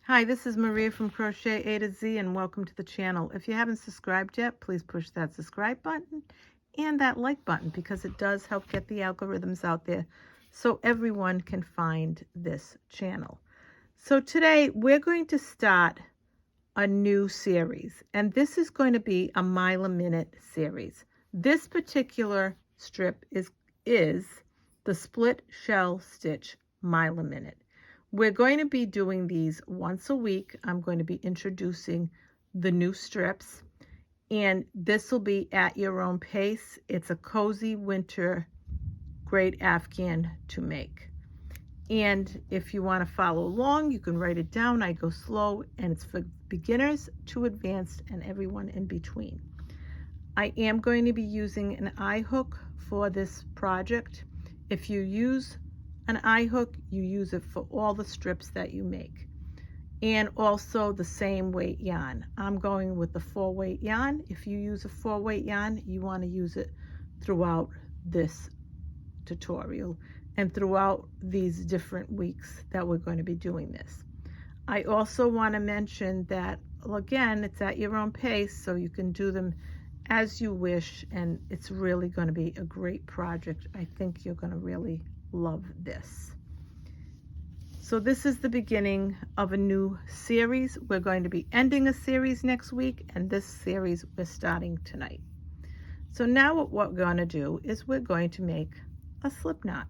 Hi, this is Maria from Crochet A to Z, and welcome to the channel. If you haven't subscribed yet, please push that subscribe button and that like button because it does help get the algorithms out there so everyone can find this channel. So today we're going to start a new series, and this is going to be a mile a minute series. This particular strip is the split shell stitch mile a minute. We're going to be doing these once a week. I'm going to be introducing the new strips, and this will be at your own pace. It's a cozy winter great Afghan to make. And if you want to follow along, you can write it down. I go slow, and it's for beginners to advanced and everyone in between. I am going to be using an eye hook for this project. If you use an eye hook, you use it for all the strips that you make. And also the same weight yarn. I'm going with the 4-weight yarn. If you use a 4-weight yarn, you want to use it throughout this tutorial and throughout these different weeks that we're going to be doing this. I also want to mention that, again, it's at your own pace, so you can do them as you wish, and it's really going to be a great project. I think you're going to really love this. So this is the beginning of a new series. We're going to be ending a series next week, and this series we're starting tonight. So now what we're going to do is we're going to make a slip knot.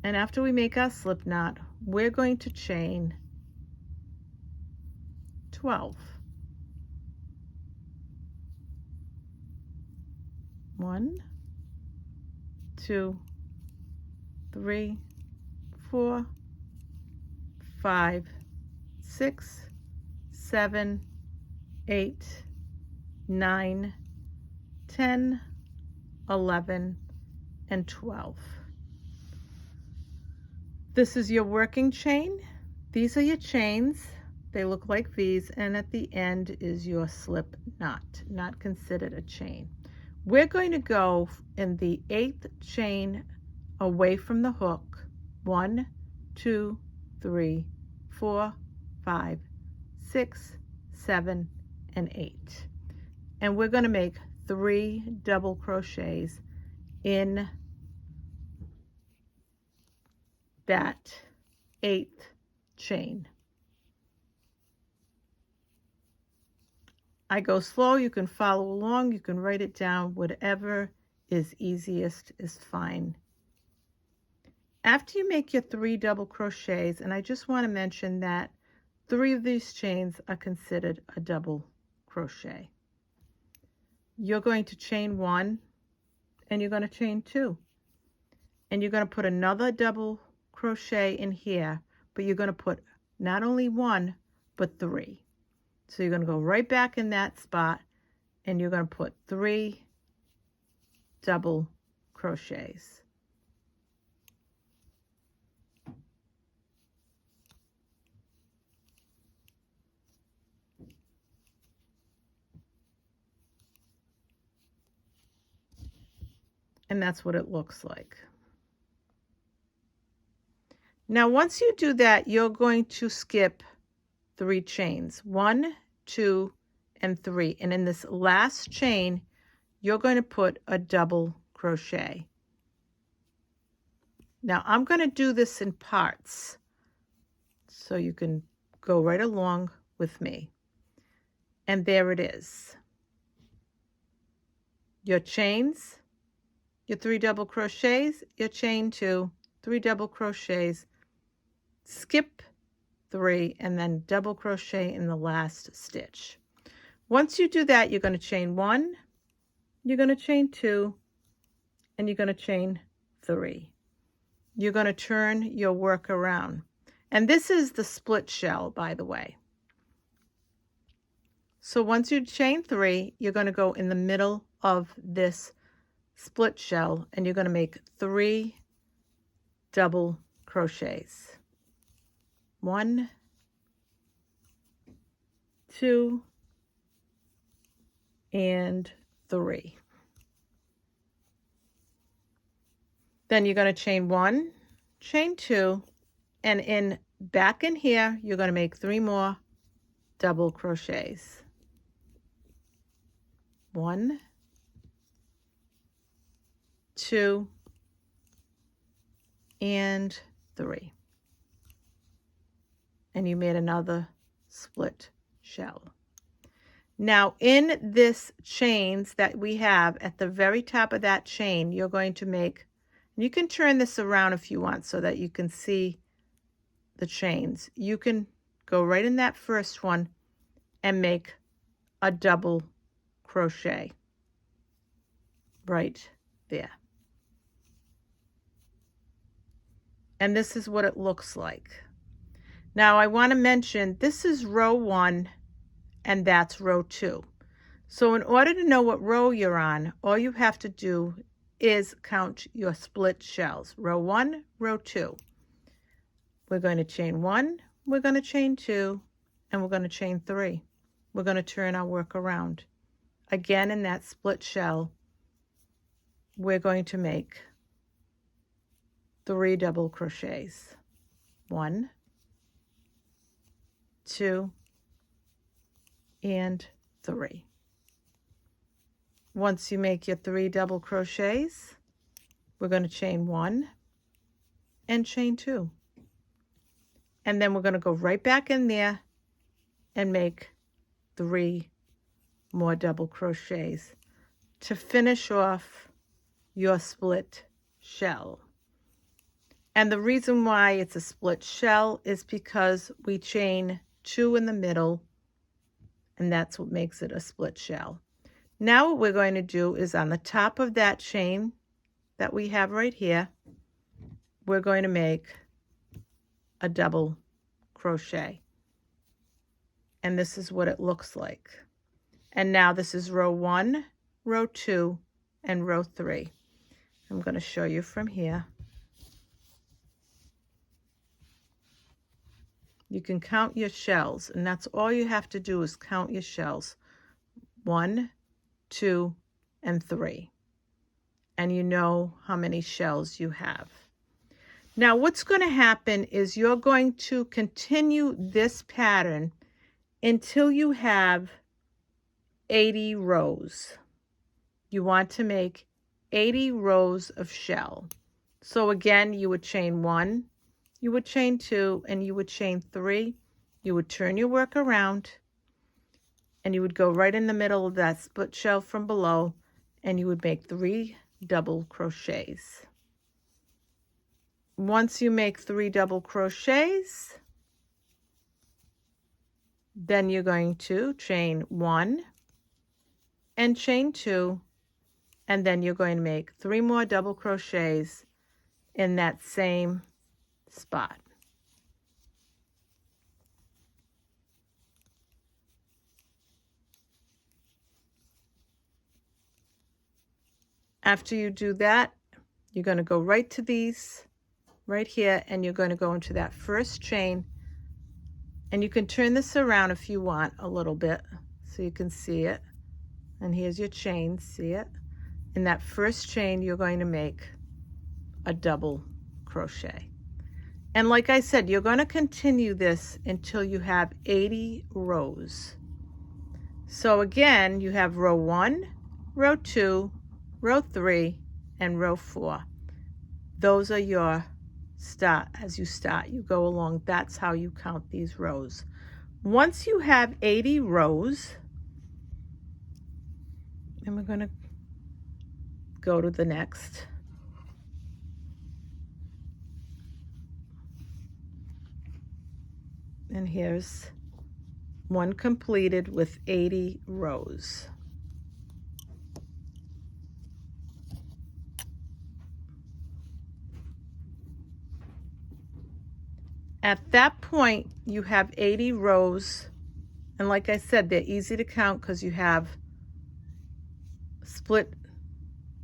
And after we make our slip knot, we're going to chain 12. 1, 2, 3, 4, 5, 6, 7, 8, 9, 10, 11, and 12. This is your working chain. These are your chains. They look like V's, and at the end is your slip knot, not considered a chain. We're going to go in the 8th chain away from the hook. 1, 2, 3, 4, 5, 6, 7, and 8. And we're going to make 3 double crochets in that 8th chain. I go slow. You can follow along. You can write it down. Whatever is easiest is fine. After you make your 3 double crochets, and I just want to mention that 3 of these chains are considered a double crochet. You're going to chain 1, and you're going to chain 2. And you're going to put another double crochet in here, but you're going to put not only 1, but 3. So you're going to go right back in that spot, and you're going to put 3 double crochets. And that's what it looks like. Now, once you do that, you're going to skip 3 chains, 1, 2, and 3. And in this last chain, you're going to put a double crochet. Now, I'm going to do this in parts so you can go right along with me. And there it is. Your chains, your 3 double crochets, your chain 2, 3 double crochets, skip 3, and then double crochet in the last stitch. Once you do that, you're going to chain 1, you're going to chain 2, and you're going to chain 3. You're going to turn your work around. And this is the split shell, by the way. So once you chain 3, you're going to go in the middle of this split shell, and you're going to make 3 double crochets. 1, 2, and 3. Then you're going to chain 1, chain 2, and in back in here, you're going to make 3 more double crochets. 1, 2, and 3. And you made another split shell. Now in this chains that we have at the very top of that chain, you're going to make, and you can turn this around if you want so that you can see the chains. You can go right in that first one and make a double crochet right there. And this is what it looks like. Now I want to mention this is row 1 and that's row 2. So in order to know what row you're on, all you have to do is count your split shells. Row 1, row 2. We're going to chain 1, we're going to chain 2, and we're going to chain 3. We're going to turn our work around. Again, in that split shell, we're going to make 3 double crochets. 1, 2, and 3. Once you make your 3 double crochets, we're going to chain 1 and chain 2. And then we're going to go right back in there and make 3 more double crochets to finish off your split shell. And the reason why it's a split shell is because we chain 2 in the middle, and that's what makes it a split shell. Now what we're going to do is on the top of that chain that we have right here, we're going to make a double crochet. And this is what it looks like. And now this is row 1, row 2, and row 3. I'm going to show you from here. You can count your shells, and that's all you have to do is count your shells. 1, 2, and 3. And you know how many shells you have. Now what's going to happen is you're going to continue this pattern until you have 80 rows. You want to make 80 rows of shell. So again, you would chain 1, you would chain 2, and you would chain 3. You would turn your work around, and you would go right in the middle of that split shell from below, and you would make 3 double crochets. Once you make 3 double crochets, then you're going to chain 1 and chain 2, and then you're going to make 3 more double crochets in that same spot. After you do that, you're going to go right to these right here, and you're going to go into that first chain, and you can turn this around if you want a little bit so you can see it. And here's your chain, see it? In that first chain, you're going to make a double crochet. And like I said, you're going to continue this until you have 80 rows. So again, you have row 1, row 2, row 3, and row 4. Those are your start. As you start, you go along. That's how you count these rows. Once you have 80 rows, and we're going to go to the next. And here's one completed with 80 rows. At that point, you have 80 rows, and like I said, they're easy to count because you have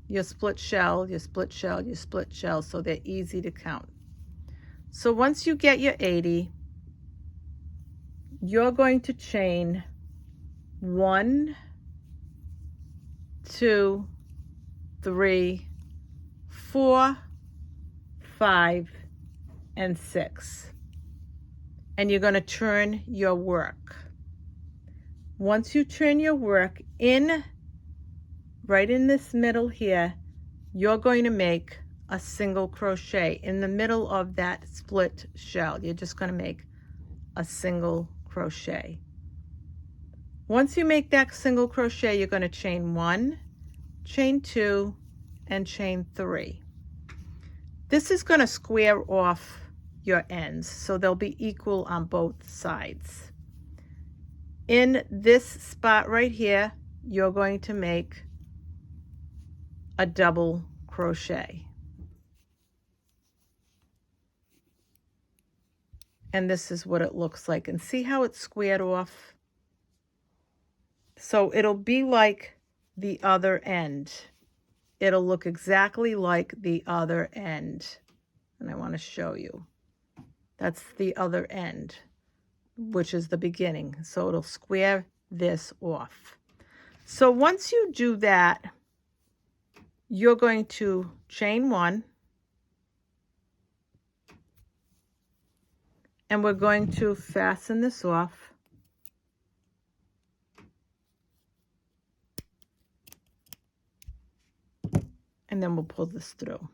your split shell, your split shell, your split shell, so they're easy to count. So once you get your 80, you're going to chain 1, 2, 3, 4, 5, and 6. and you're going to turn your work. Once you turn your work in, right in this middle here, you're going to make a single crochet in the middle of that split shell. You're just going to make a single crochet. Once you make that single crochet, you're going to chain 1, chain 2, and chain 3. This is going to square off your ends so they'll be equal on both sides. In this spot right here, you're going to make a double crochet. And this is what it looks like. And see how it's squared off? So it'll be like the other end. It'll look exactly like the other end. And I want to show you. That's the other end, which is the beginning. So it'll square this off. So once you do that, you're going to chain 1. And we're going to fasten this off. And then we'll pull this through.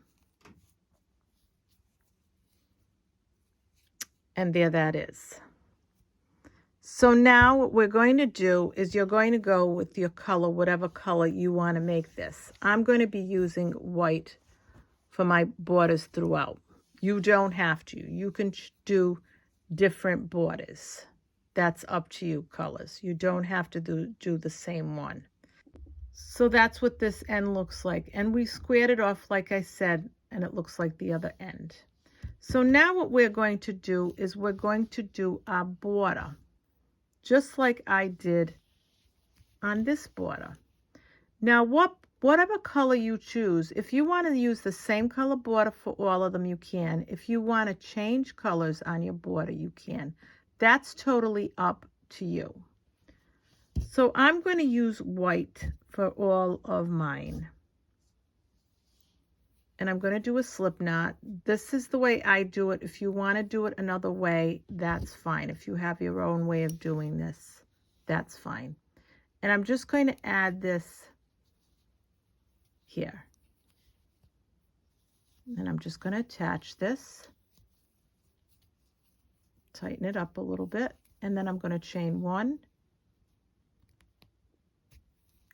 And there that is. So now what we're going to do is you're going to go with your color, whatever color you want to make this. I'm going to be using white for my borders throughout. You don't have to. You can do different borders. That's up to you, colors. You don't have to do the same one. So that's what this end looks like. And we squared it off, like I said, and it looks like the other end. So now what we're going to do is we're going to do our border, just like I did on this border. Now, whatever color you choose, if you want to use the same color border for all of them, you can. If you want to change colors on your border, you can. That's totally up to you. So I'm going to use white for all of mine. And I'm going to do a slip knot. This is the way I do it. If you want to do it another way, that's fine. If you have your own way of doing this, that's fine. And I'm just going to add this here. And I'm just going to attach this, tighten it up a little bit, and then I'm going to chain 1,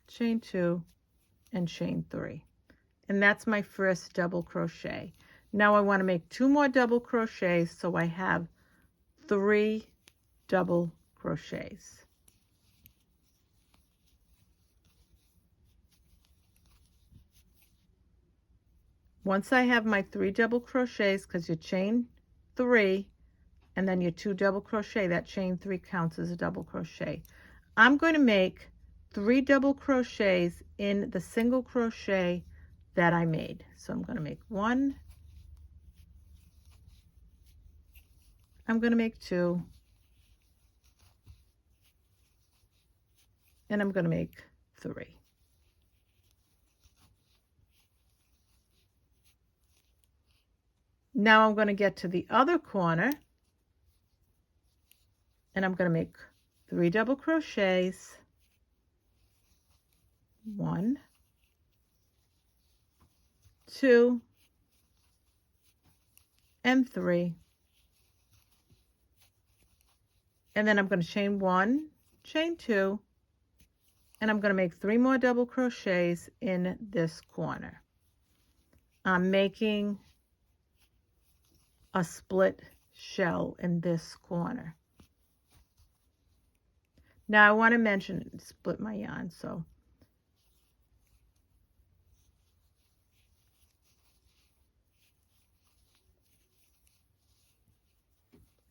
chain 2, and chain 3. And that's my first double crochet. Now I want to make 2 more double crochets, so I have 3 double crochets. Once I have my 3 double crochets, because you chain 3 and then your 2 double crochet, that chain 3 counts as a double crochet. I'm going to make 3 double crochets in the single crochet that I made. So I'm going to make 1, I'm going to make 2, and I'm going to make 3. Now I'm going to get to the other corner, and I'm going to make 3 double crochets, 1, 2, and 3. And then I'm going to chain 1, chain 2, and I'm going to make 3 more double crochets in this corner. I'm making a split shell in this corner. Now I want to mention, split my yarn, so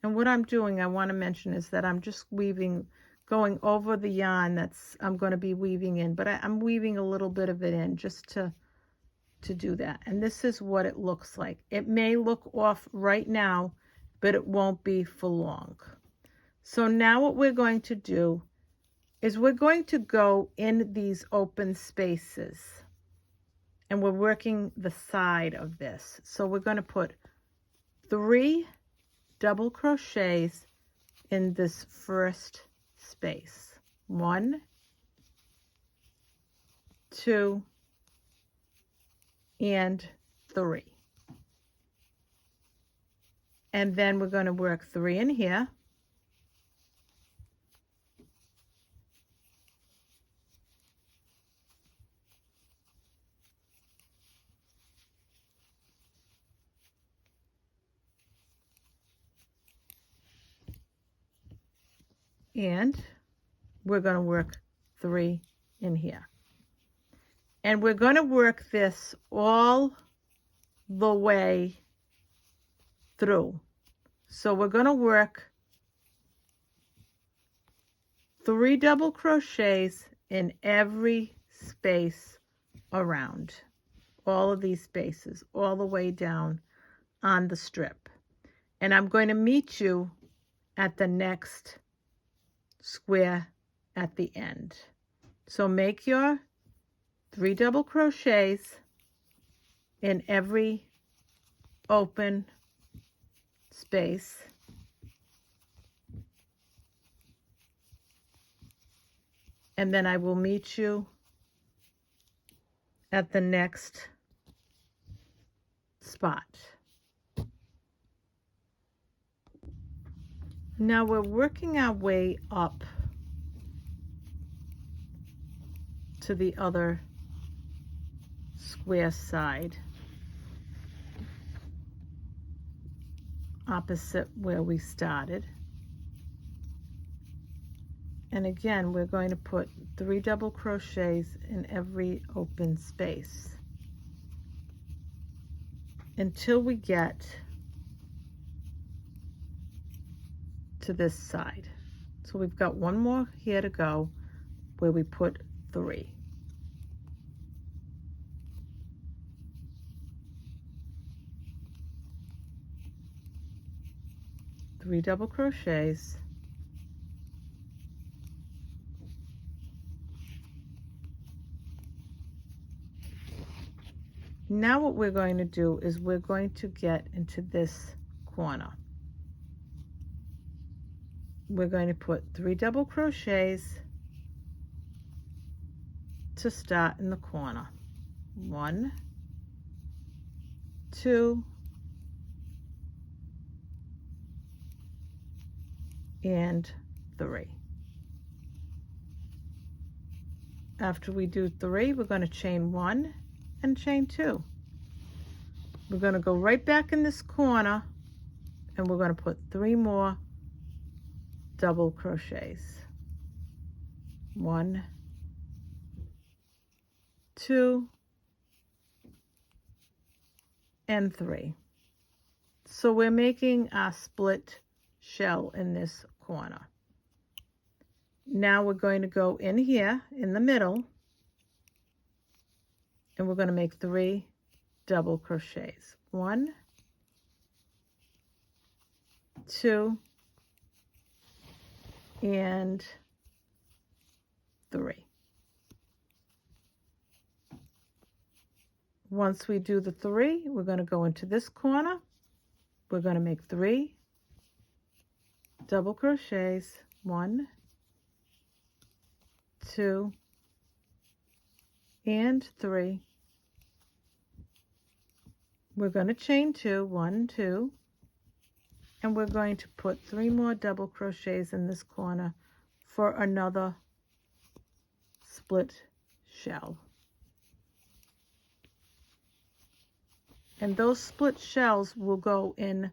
and what I'm doing, I want to mention, is that I'm just weaving, going over the yarn I'm going to be weaving in, but I'm weaving a little bit of it in just to do that. And this is what it looks like. It may look off right now, but it won't be for long. So now what we're going to do is we're going to go in these open spaces, and we're working the side of this. So we're going to put 3 double crochets in this first space. 1, 2, and 3. And then we're going to work 3 in here. And we're going to work 3 in here. And we're going to work this all the way through. So we're going to work 3 double crochets in every space around, all of these spaces, all the way down on the strip. And I'm going to meet you at the next square at the end. So make your 3 double crochets in every open space. And then I will meet you at the next spot. Now we're working our way up to the other square side, opposite where we started. And again, we're going to put 3 double crochets in every open space until we get to this side. So we've got one more here to go where we put 3. Three double crochets, now what we're going to do is we're going to get into this corner. We're going to put 3 double crochets to start in the corner. 1, 2, and 3. After we do 3, we're going to chain 1 and chain 2. We're going to go right back in this corner and we're going to put 3 more double crochets. 1, 2, and 3. So we're making our split shell in this corner. Now we're going to go in here in the middle and we're going to make 3 double crochets. 1, 2, and 3. Once we do the 3, we're going to go into this corner. We're going to make 3 double crochets. 1, 2, and 3. We're going to chain 2, 1, 2, and we're going to put 3 more double crochets in this corner for another split shell. And those split shells will go in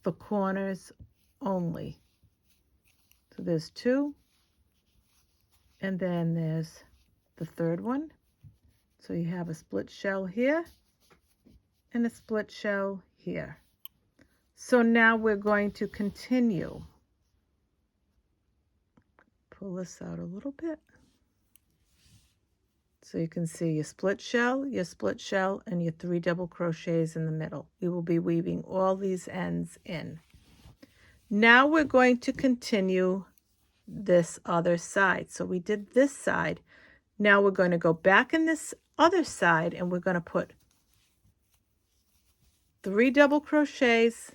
the corners only. So there's 2, and then there's the third one. So you have a split shell here and a split shell here. So now we're going to continue. Pull this out a little bit. So you can see your split shell, and your 3 double crochets in the middle. We will be weaving all these ends in. Now we're going to continue this other side. So we did this side. Now we're going to go back in this other side and we're going to put 3 double crochets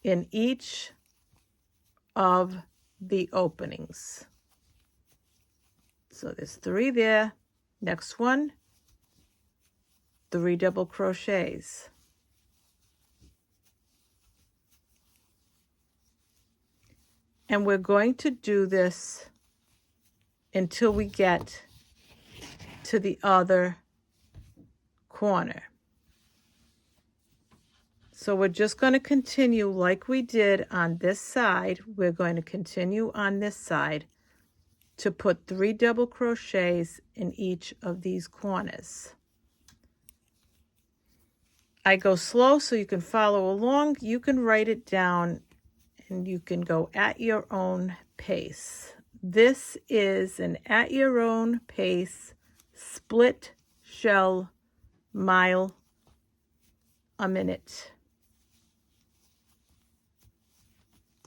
in each of the openings. So there's 3 there. Next one, 3 double crochets. And we're going to do this until we get to the other corner. So we're just going to continue like we did on this side. We're going to continue on this side to put 3 double crochets in each of these corners. I go slow so you can follow along. You can write it down and you can go at your own pace. This is an at your own pace split shell mile a minute.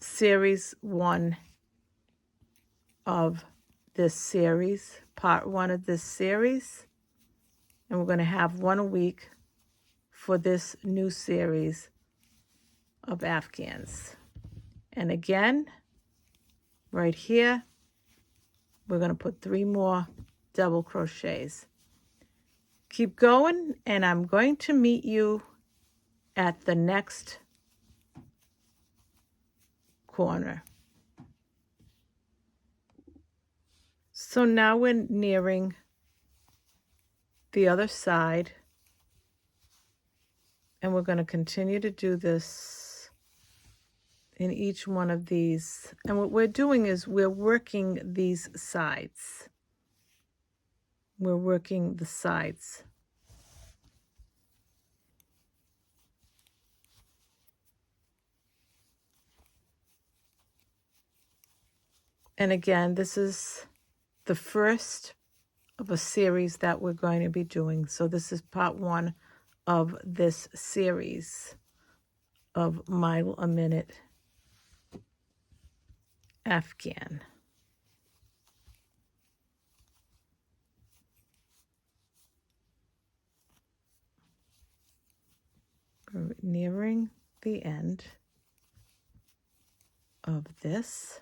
Series 1 of this series, part 1 of this series. And we're going to have 1 a week for this new series of Afghans. And again, right here, we're going to put 3 more double crochets. Keep going, and I'm going to meet you at the next corner. So now we're nearing the other side, and we're going to continue to do this in each one of these. And what we're doing is we're working these sides. We're working the sides. And again, this is the first of a series that we're going to be doing. So this is part 1 of this series of mile a minute Afghan. We're nearing the end of this.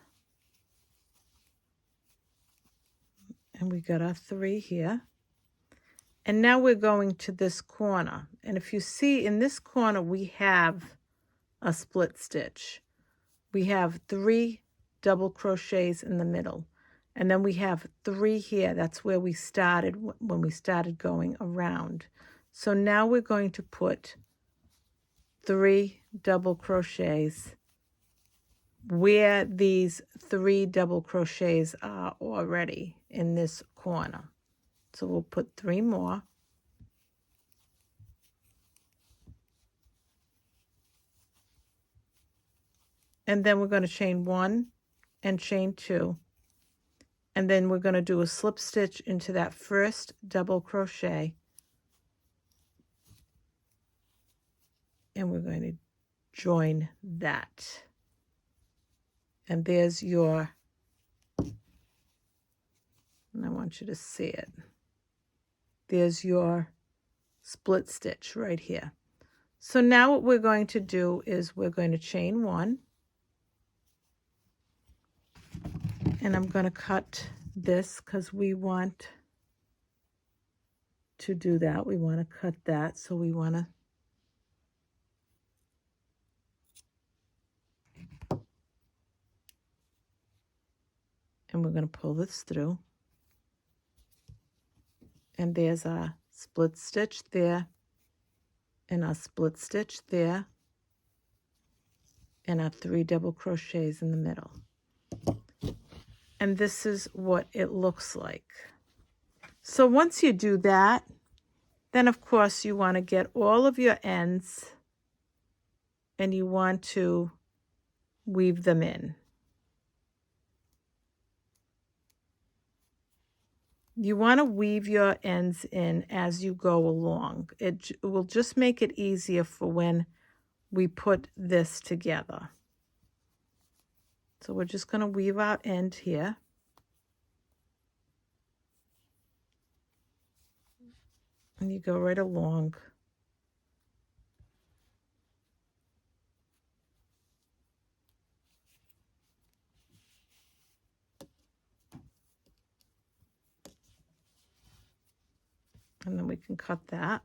And we got our 3 here. And now we're going to this corner. And if you see in this corner, we have a split stitch. We have 3 double crochets in the middle. And then we have 3 here. That's where we started when we started going around. So now we're going to put 3 double crochets where these 3 double crochets are already in this corner. So we'll put 3 more. And then we're going to chain 1 and chain 2. And then we're going to do a slip stitch into that first double crochet. And we're going to join that. And there's your, and I want you to see it. There's your split stitch right here. So now what we're going to do is we're going to chain 1. And I'm going to cut this because we want to do that. We want to cut that. So we want to and we're going to pull this through. And there's our split stitch there, and our split stitch there, and our 3 double crochets in the middle. And this is what it looks like. So once you do that, then of course you want to get all of your ends and you want to weave them in. You want to weave your ends in as you go along. It will just make it easier for when we put this together. So we're just going to weave our end here. And you go right along. And then we can cut that.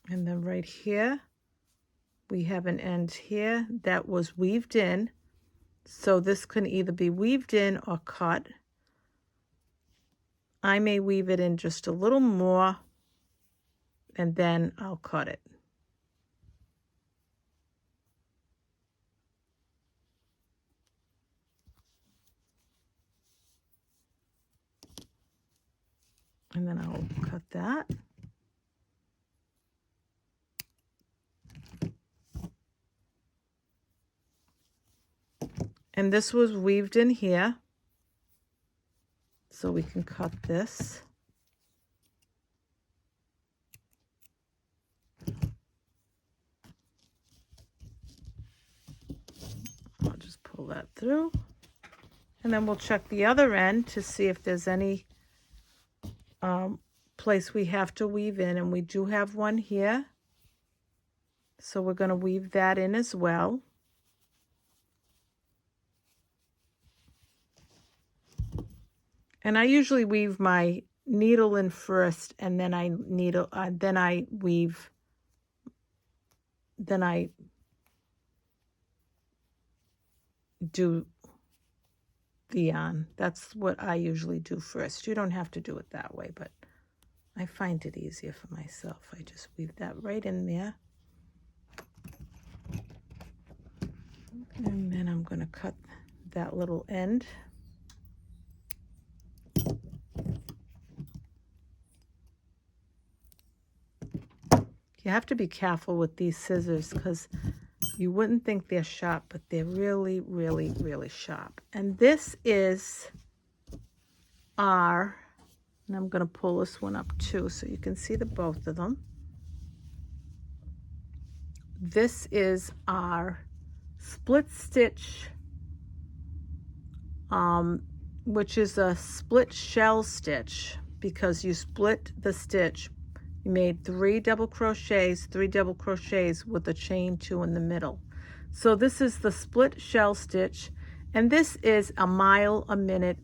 And then right here, we have an end here that was weaved in. So this can either be weaved in or cut. I may weave it in just a little more, and then I'll cut it. And then I'll cut that. And this was weaved in here. So we can cut this. I'll just pull that through. And then we'll check the other end to see if there's any place we have to weave in. And we do have one here. So we're going to weave that in as well. And I usually weave my needle in first, and then I do the yarn. That's what I usually do first. You don't have to do it that way, but I find it easier for myself. I just weave that right in there. And then I'm going to cut that little end. You have to be careful with these scissors because you wouldn't think they're sharp, but they're really, really, really sharp. And this is our, and I'm going to pull this one up too so you can see the both of them. This is our split stitch, which is a split shell stitch because you split the stitch. You made 3 double crochets with a chain 2 in the middle. So this is the split shell stitch, and this is a mile a minute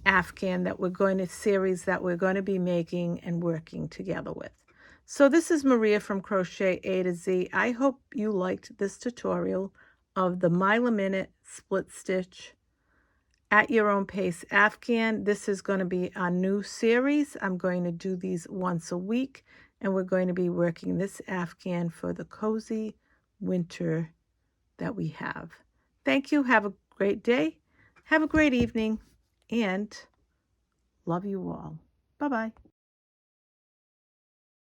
Afghan that we're going to be making and working together with. So this is Maria from Crochet A to Z. I hope you liked this tutorial of the mile a minute split stitch at your own pace Afghan. This is going to be a new series. I'm going to do these once a week, and we're going to be working this Afghan for the cozy winter that we have. Thank you. Have a great day. Have a great evening, and love you all. Bye-bye.